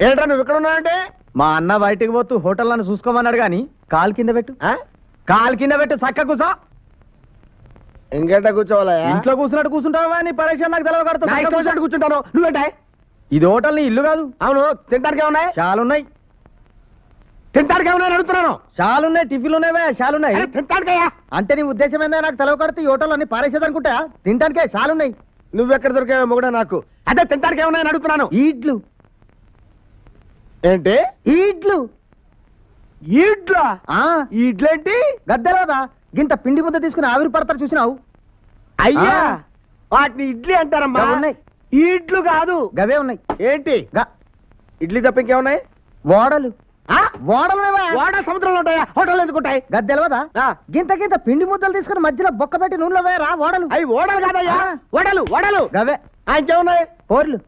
ఏంట్రా నువ్వు ఇక్కడ ఉన్నావంటే? మా అన్న బయటికి పోతూ హోటల్ నన్ను చూసుకోమన్నాడు గాని కాలు కింద పెట్టు కాలు కింద పెట్టు చక్క కూసో. ఇంకేట కూర్చోవాలా? ఇంట్లో కూర్చున్నట్టు కూర్చుంటావా అని పరీక్ష నాకు తెలవకడతా కూర్చుంటాను. నువ్వేంటే? ఇది హోటల్ నీ ఇల్లు కాదు. అవును, తింటానికే ఉన్నాయి. చాలా ఉన్నాయి. తింటానికే ఉన్నాయి అడుగుతున్నాను. చాలా ఉన్నాయి, టిఫిన్లు ఉన్నావా? చాలా ఉన్నాయి. తింటానికయ్యా అంటే నీ ఉద్దేశం ఏందా? నాకు తెలవకడితే ఈ హోటల్ అన్ని పారేసేది అనుకుంటా. తింటానికే చాలా ఉన్నాయి. నువ్వెక్కడ దొరికావో మొగుడా నాకు? అదే తింటానికే ఉన్నాయని అడుగుతున్నాను. ఈడ్లు. ఏంటి? ఈడ్లు. ఈడ్లా? ఈడ్లేంటి? గద్దెలదా గింత పిండి ముద్ద తీసుకుని ఆవిరి పడతారు చూసినావు? అయ్యా, వాటిని ఇడ్లీ అంటారమ్మా. ఉన్నాయి. ఈడ్లు కాదు, గవే ఉన్నాయి. ఏంటి? ఇడ్లీ తప్ప ఇంకేమున్నాయి? ఓడలు. ఓడ సముద్రంలో ఉంటాయా? హోటల్ ఎందుకుంటాయి? గద్దెలవదా గింత గింత పిండి ముద్దలు తీసుకుని మధ్యలో బొక్క పెట్టి నూనెలో వేయరా ఓడలు. అవి ఓడలు కాదయ్యా, ఓడలు. ఓడలు గవే. ఇంకేమున్నాయి? ఓర్లు.